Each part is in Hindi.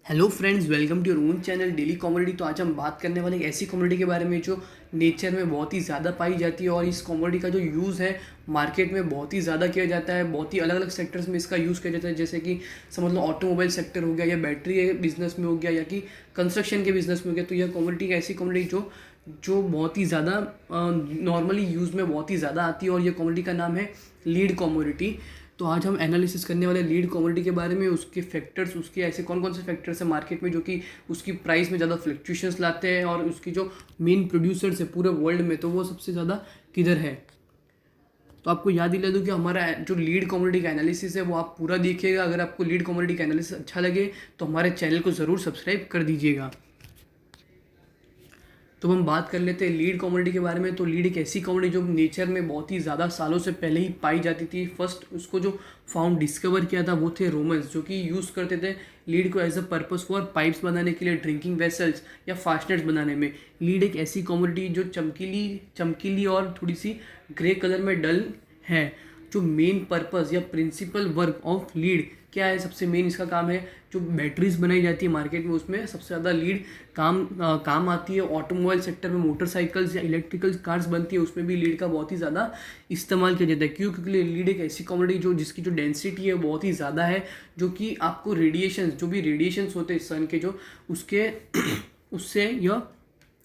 Hello friends, welcome to your own channel daily commodity. तो आज हम बात करने वाले एक ऐसी कॉमोडिटी के बारे में जो नेचर में बहुत ही ज़्यादा पाई जाती है और इस कॉमोडिटी का जो यूज़ है मार्केट में बहुत ही ज़्यादा किया जाता है। बहुत ही अलग अलग सेक्टर्स में इसका यूज़ किया जाता है, जैसे कि समझ लो ऑटोमोबाइल सेक्टर हो गया, या बैटरी के बिजनेस में हो गया, या कि कंस्ट्रक्शन के बिजनेस में हो गया। तो यह कॉमोडिटी एक ऐसी कॉमोडिटी जो जो बहुत ही ज़्यादा नॉर्मली यूज़ में बहुत ही ज़्यादा आती है, और यह कॉमोडिटी का नाम है लीड कॉमोडिटी। तो आज हम एनालिसिस करने वाले लीड कमोडिटी के बारे में, उसके फैक्टर्स, उसके ऐसे कौन कौन से फैक्टर्स हैं मार्केट में जो कि उसकी प्राइस में ज़्यादा फ्लक्चुएशंस लाते हैं, और उसकी जो मेन प्रोड्यूसर्स है पूरे वर्ल्ड में तो वो सबसे ज़्यादा किधर है। तो आपको याद दिला दूँ कि हमारा जो लीड कमोडिटी का एनालिसिस है वो आप पूरा देखिएगा। अगर आपको लीड कमोडिटी का एनालिसिस अच्छा लगे तो हमारे चैनल को ज़रूर सब्सक्राइब कर दीजिएगा। तो हम बात कर लेते हैं लीड कॉमोडिटी के बारे में। तो लीड एक ऐसी कॉमोडिटी जो नेचर में बहुत ही ज़्यादा सालों से पहले ही पाई जाती थी। फर्स्ट उसको जो फाउंड डिस्कवर किया था वो थे रोमन्स, जो कि यूज़ करते थे लीड को as a purpose for pipes बनाने के लिए, ड्रिंकिंग वेसल्स या फास्टनर्स बनाने में। लीड एक ऐसी कॉमोडिटी जो चमकीली चमकीली और थोड़ी सी ग्रे कलर में डल है। जो मेन पर्पस या प्रिंसिपल वर्क ऑफ लीड क्या है, सबसे मेन इसका काम है जो बैटरीज बनाई जाती है मार्केट में, उसमें सबसे ज़्यादा लीड काम आती है। ऑटोमोबाइल सेक्टर में मोटरसाइकिल्स या इलेक्ट्रिकल कार्स बनती है, उसमें भी लीड का बहुत ही ज़्यादा इस्तेमाल किया जाता है। क्यों? क्योंकि लीड एक ऐसी कमोडिटी जो जिसकी जो डेंसिटी है बहुत ही ज़्यादा है, जो कि आपको रेडिएशन, जो भी रेडिएशंस होते हैं सन के, जो उसके उससे यह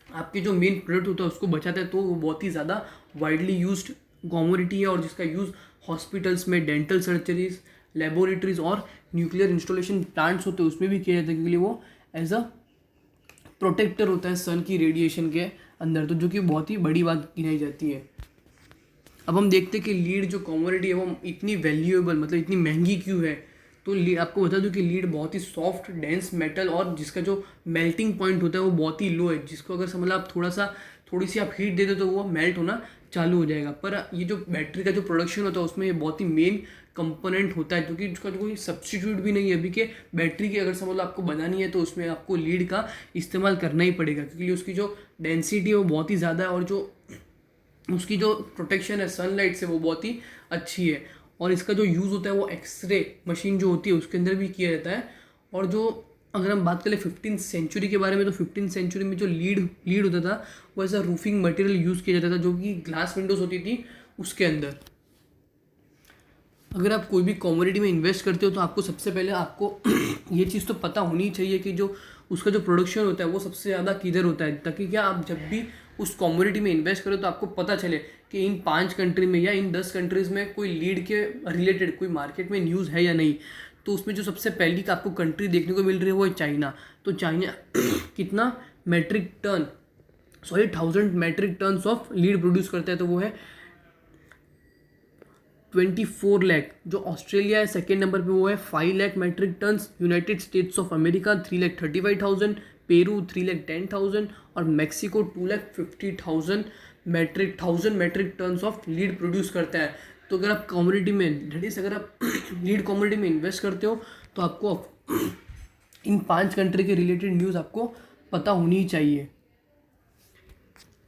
आपके जो मेन प्रोडक्ट होता है उसको बचाता है। तो वो बहुत ही ज़्यादा वाइडली यूज्ड कमोडिटी है, और जिसका यूज़ हॉस्पिटल्स में, डेंटल सर्जरीज, लेबोरेटरीज और न्यूक्लियर इंस्टॉलेशन प्लांट्स होते हैं उसमें भी किया जाता है, क्योंकि वो एज अ प्रोटेक्टर होता है सन की रेडिएशन के अंदर। तो जो कि बहुत ही बड़ी बात गिनाई जाती है। अब हम देखते हैं कि लीड जो कमोडिटी है वो इतनी वैल्यूएबल, मतलब इतनी महंगी क्यों है। तो आपको बता दूं कि लीड बहुत ही सॉफ्ट डेंस मेटल, और जिसका जो मेल्टिंग पॉइंट होता है वो बहुत ही लो है, जिसको अगर समझ लो आप थोड़ी सी आप हीट दे दो तो वो मेल्ट होना चालू हो जाएगा। पर ये जो बैटरी का जो प्रोडक्शन होता है उसमें ये बहुत ही मेन कंपोनेंट होता है, क्योंकि उसका कोई सब्स्टिट्यूट भी नहीं है। अभी के बैटरी की अगर समझ लो आपको बनानी है तो उसमें आपको लीड का इस्तेमाल करना ही पड़ेगा, क्योंकि उसकी जो डेंसिटी है वो बहुत ही ज़्यादा है, और जो उसकी जो प्रोटेक्शन है सनलाइट से वो बहुत ही अच्छी है। और इसका जो यूज़ होता है वो एक्सरे मशीन जो होती है उसके अंदर भी किया जाता है। और जो अगर हम बात करें 15th सेंचुरी के बारे में, तो 15th सेंचुरी में जो लीड होता था वो ऐसा रूफिंग मटेरियल यूज़ किया जाता था, जो कि ग्लास विंडोज़ होती थी उसके अंदर। अगर आप कोई भी कमोडिटी में इन्वेस्ट करते हो तो आपको सबसे पहले आपको ये चीज़ तो पता होनी चाहिए कि जो उसका जो प्रोडक्शन होता है वो सबसे ज़्यादा किधर होता है, ताकि क्या आप जब भी उस कमोडिटी में इन्वेस्ट करो तो आपको पता चले कि इन 5 कंट्री में या इन 10 कंट्रीज़ में कोई लीड के रिलेटेड कोई मार्केट में न्यूज़ है या नहीं। तो उसमें जो सबसे पहली का आपको कंट्री देखने को मिल रही है वो है चाइना। तो चाइना कितना metric ton, sorry 1000 metric tons of lead produce करता है, तो वो है 24 लाख। जो ऑस्ट्रेलिया है सेकेंड नंबर पे वो है 5 lakh metric tons. United States of America 3,35,000, Peru 3,10,000 और Mexico 2,50,000 metric tons of lead produce करता है। तो अगर आप कम्युनिटी में अगर आप लीड कम्युनिटी में इन्वेस्ट करते हो तो आपको इन 5 कंट्री के रिलेटेड न्यूज़ आपको पता होनी ही चाहिए।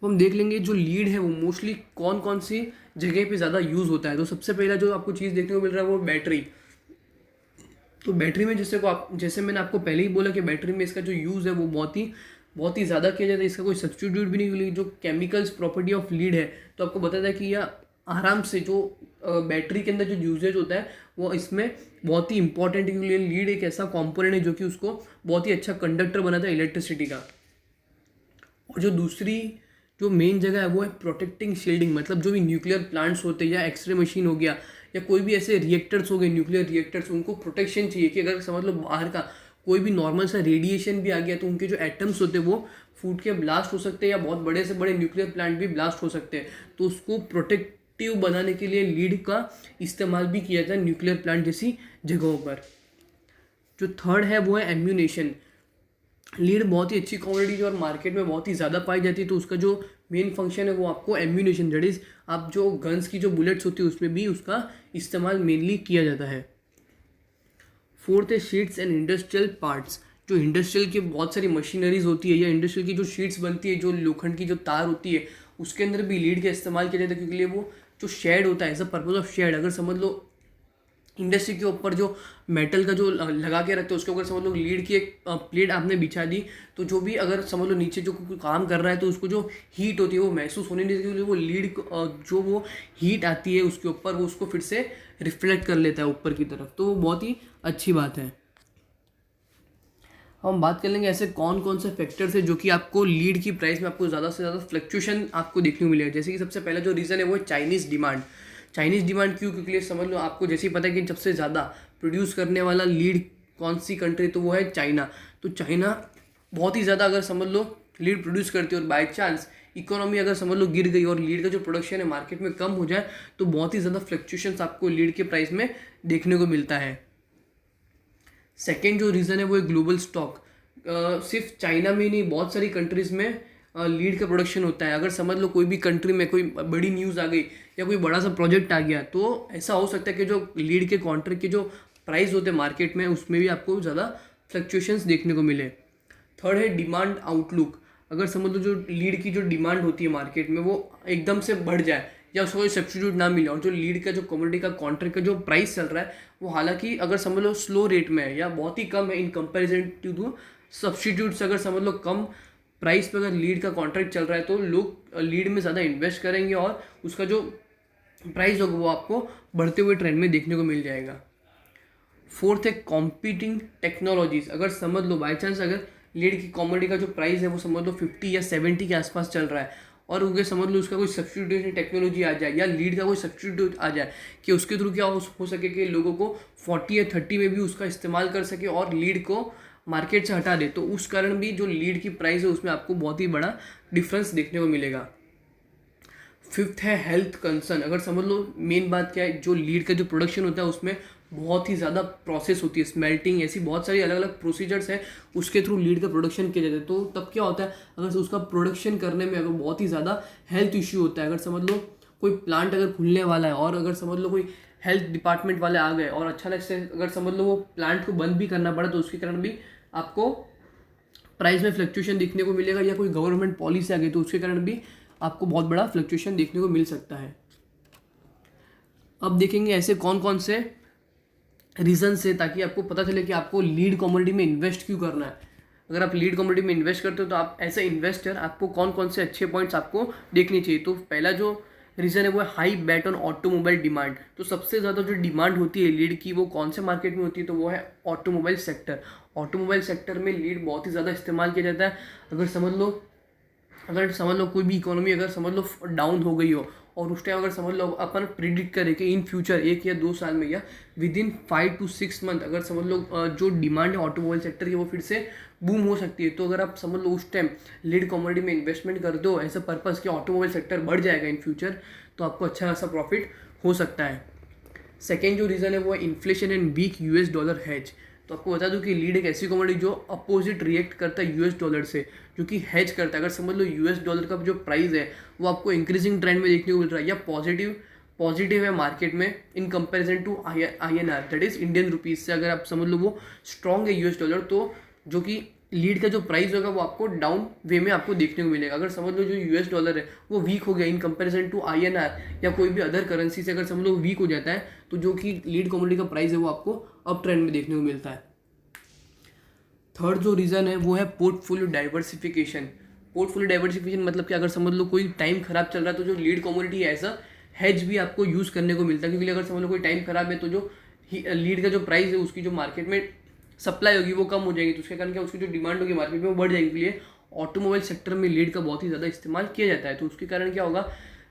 तो हम देख लेंगे जो लीड है वो मोस्टली कौन कौन सी जगह पे ज़्यादा यूज़ होता है। तो सबसे पहला जो आपको चीज़ देखने को मिल रहा है वो बैटरी। तो बैटरी में जैसे मैंने आपको पहले ही बोला कि बैटरी में इसका जो यूज़ है वो बहुत ही ज़्यादा किया जाता है। इसका कोई सब्स्टिट्यूट भी नहीं। जो केमिकल्स प्रॉपर्टी ऑफ लीड है तो आपको बताता है कि यह आराम से जो बैटरी के अंदर जो यूजेज होता है वो इसमें बहुत ही इंपॉर्टेंट है, क्योंकि लीड एक ऐसा कॉम्पोनेंट है जो कि उसको बहुत ही अच्छा कंडक्टर बनाता है इलेक्ट्रिसिटी का। और जो दूसरी जो मेन जगह है वो है प्रोटेक्टिंग शील्डिंग, मतलब जो भी न्यूक्लियर प्लांट्स होते हैं या एक्सरे मशीन हो गया या कोई भी ऐसे रिएक्टर्स हो गए, न्यूक्लियर रिएक्टर्स, उनको प्रोटेक्शन चाहिए कि अगर समझ लो बाहर का कोई भी नॉर्मल सा रेडिएशन भी आ गया तो उनके जो एटम्स होते हैं वो फूट के ब्लास्ट हो सकते हैं, या बहुत बड़े से बड़े न्यूक्लियर प्लांट भी ब्लास्ट हो सकते हैं। तो उसको प्रोटेक्टिव बनाने के लिए लीड का इस्तेमाल भी किया जाता है न्यूक्लियर प्लांट जैसी जगहों पर। जो थर्ड है वो है एम्यूनेशन। लीड बहुत ही अच्छी क्वालिटी और मार्केट में बहुत ही ज़्यादा पाई जाती है। तो उसका जो मेन फंक्शन है वो आपको एम्यूनेशन, दैट इज़ आप जो गन्स की जो बुलेट्स होती है उसमें भी उसका इस्तेमाल मेनली किया जाता है। फोर्थ है शीट्स एंड इंडस्ट्रियल पार्ट्स। जो इंडस्ट्रियल की बहुत सारी मशीनरीज होती है या इंडस्ट्रियल की जो शीट्स बनती है, जो लोखंड की जो तार होती है, उसके अंदर भी लीड का इस्तेमाल किया जाता है, क्योंकि वो जो शेड होता है as a purpose of shed. अगर समझ लो इंडस्ट्री के ऊपर जो मेटल का जो लगा के रखते हैं उसके ऊपर समझ लो लीड की एक प्लेट आपने बिछा दी, तो जो भी अगर समझ लो नीचे जो कोई काम कर रहा है तो उसको जो हीट होती है वो महसूस होने नहीं देती, वो लीड जो वो हीट आती है उसके ऊपर वो उसको फिर से रिफ्लेक्ट कर लेता है ऊपर की तरफ, तो वो बहुत ही अच्छी बात है। हम बात कर लेंगे ऐसे कौन कौन से फैक्टर्स है जो कि आपको लीड की प्राइस में आपको ज़्यादा से ज़्यादा फ्लक्चुएशन आपको देखने को मिलेगा। जैसे कि सबसे पहला जो रीज़न है वो है चाइनीज़ डिमांड। चाइनीज़ डिमांड क्यों? क्योंकि समझ लो आपको जैसे ही पता है कि सबसे ज़्यादा प्रोड्यूस करने वाला लीड कौन सी कंट्री, तो वो है चाइना। तो चाइना बहुत ही ज़्यादा अगर समझ लो लीड प्रोड्यूस करती है और बाई चांस इकोनॉमी अगर समझ लो गिर गई और लीड का जो प्रोडक्शन है मार्केट में कम हो जाए तो बहुत ही ज़्यादा फ्लक्चुएशंस आपको लीड के प्राइस में देखने को मिलता है। सेकेंड जो रीज़न है वो है ग्लोबल स्टॉक। सिर्फ चाइना में ही नहीं, बहुत सारी कंट्रीज़ में लीड का प्रोडक्शन होता है। अगर समझ लो कोई भी कंट्री में कोई बड़ी न्यूज़ आ गई या कोई बड़ा सा प्रोजेक्ट आ गया तो ऐसा हो सकता है कि जो लीड के कॉन्ट्रैक्ट के जो प्राइस होते हैं मार्केट में उसमें भी आपको ज़्यादा फ्लक्चुएशंस देखने को मिले। थर्ड है डिमांड आउटलुक। अगर समझ लो जो लीड की जो डिमांड होती है मार्केट में वो एकदम से बढ़ जाए या उसको कोई सब्स्टिट्यूट ना मिले और जो लीड का जो कमोडिटी का कॉन्ट्रैक्ट का जो प्राइस चल रहा है वो हालांकि अगर समझ लो स्लो रेट में है या बहुत ही कम है इन कंपैरिजन टू सब्स्टिट्यूट्स, अगर समझ लो कम प्राइस पे अगर लीड का कॉन्ट्रैक्ट चल रहा है तो लोग लीड में ज़्यादा इन्वेस्ट करेंगे और उसका जो प्राइस होगा वो आपको बढ़ते हुए ट्रेंड में देखने को मिल जाएगा। फोर्थ है कॉम्पीटिंग टेक्नोलॉजीज। अगर समझ लो बाई चांस अगर लीड की कॉमोडिटी का जो प्राइस है वो समझ लो 50 या 70 के आसपास चल रहा है और उनके समझ लो उसका कोई सब्स्टिट्यूशन टेक्नोलॉजी आ जाए या लीड का कोई सब्स्टिट्यूट आ जाए कि उसके थ्रू क्या हो सके कि लोगों को 40 या 30 में भी उसका इस्तेमाल कर सके और लीड को मार्केट से हटा दे, तो उस कारण भी जो लीड की प्राइस है उसमें आपको बहुत ही बड़ा डिफरेंस देखने को मिलेगा। फिफ्थ है हेल्थ कंसर्न। अगर समझ लो मेन बात क्या है, जो लीड का जो प्रोडक्शन होता है उसमें बहुत ही ज़्यादा प्रोसेस होती है, स्मेल्टिंग ऐसी बहुत सारी अलग अलग प्रोसीजर्स हैं उसके थ्रू लीड का प्रोडक्शन किया जाता है। तो तब क्या होता है अगर उसका प्रोडक्शन करने में अगर बहुत ही ज़्यादा हेल्थ इश्यू होता है, अगर समझ लो कोई प्लांट अगर खुलने वाला है और अगर समझ लो कोई हेल्थ डिपार्टमेंट वाले आ गए और अचानक से अगर समझ लो वो प्लांट को बंद भी करना पड़ा तो उसके कारण भी आपको प्राइस में फ्लक्चुएशन देखने को मिलेगा, या कोई गवर्नमेंट पॉलिसी आ गई तो उसके कारण भी आपको बहुत बड़ा फ्लक्चुएशन देखने को मिल सकता है। अब देखेंगे ऐसे कौन कौन से रीज़न है ताकि आपको पता चले कि आपको लीड कमोडिटी में इन्वेस्ट क्यों करना है। अगर आप लीड कमोडिटी में इन्वेस्ट करते हो तो आप एज ए इन्वेस्टर आपको कौन कौन से अच्छे पॉइंट्स आपको देखने चाहिए। तो पहला जो रीज़न है वो है high bet on automobile demand. तो सबसे ज़्यादा जो डिमांड होती है लीड की वो कौन से मार्केट में होती है, तो वो है ऑटोमोबाइल सेक्टर। ऑटोमोबाइल सेक्टर में लीड बहुत ही ज़्यादा इस्तेमाल किया जाता है। अगर समझ लो कोई भी इकोनॉमी अगर समझ लो डाउन हो गई हो और उस टाइम अगर समझ लो अपन प्रिडिक्ट करें कि इन फ्यूचर 1 या 2 साल में या विद इन 5 to 6 मंथ अगर समझ लो जो डिमांड है ऑटोमोबाइल सेक्टर की वो फिर से बूम हो सकती है, तो अगर आप समझ लो उस टाइम लीड कमोडिटी में इन्वेस्टमेंट कर दो ऐसा पर्पज़ कि ऑटोमोबाइल सेक्टर बढ़ जाएगा इन फ्यूचर, तो आपको अच्छा खासा प्रॉफिट हो सकता है। सेकेंड जो रीज़न है वो है inflation and weak US dollar hedge. तो आपको बता दूं कि लीड एक ऐसी कमोडिटी जो अपोजिट रिएक्ट करता है यूएस डॉलर से, जो कि हेज करता है। अगर समझ लो यूएस डॉलर का जो प्राइस है वो आपको इंक्रीजिंग ट्रेंड में देखने को मिल रहा है या पॉजिटिव है मार्केट में in comparison to INR that is Indian rupees से, अगर आप समझ लो वो स्ट्रॉन्ग है यूएस डॉलर, तो जो कि लीड का जो प्राइस होगा वो आपको डाउन वे में आपको देखने को मिलेगा। अगर समझ लो जो यूएस डॉलर है वो वीक हो गया इन कंपैरिजन टू INR या कोई भी अदर करेंसी से, अगर समझ लो वीक हो जाता है तो जो कि लीड कमोडिटी का प्राइस है वो आपको अप ट्रेंड में देखने को मिलता है। थर्ड जो रीज़न है वो है पोर्टफोलियो डाइवर्सिफिकेशन। पोर्टफोलियो डाइवर्सिफिकेशन मतलब कि अगर समझ लो कोई टाइम खराब चल रहा है तो जो लीड कमोडिटी है ऐसा हेज भी आपको यूज़ करने को मिलता है, क्योंकि अगर समझ लो कोई टाइम खराब है तो जो लीड का जो प्राइस है उसकी जो मार्केट में सप्लाई होगी वो कम हो जाएगी, तो उसके कारण क्या उसकी जो डिमांड होगी मार्केट में वो बढ़ जाएगी। इसलिए ऑटोमोबाइल सेक्टर में लीड का बहुत ही ज़्यादा इस्तेमाल किया जाता है, तो उसके कारण क्या होगा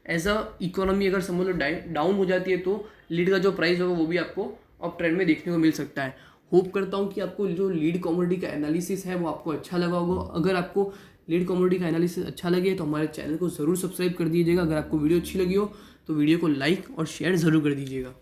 एज अ इकोनॉमी अगर समझ लो डाउन हो जाती है तो लीड का जो प्राइस होगा वो भी आपको अप ट्रेंड में देखने को मिल सकता है। होप करता हूँ कि आपको जो लीड कमोडिटी का एनालिसिस है वो आपको अच्छा लगा होगा। अगर आपको लीड कमोडिटी का एनालिसिस अच्छा लगे तो हमारे चैनल को ज़रूर सब्सक्राइब कर दीजिएगा। अगर आपको वीडियो अच्छी लगी हो तो वीडियो को लाइक और शेयर ज़रूर कर दीजिएगा।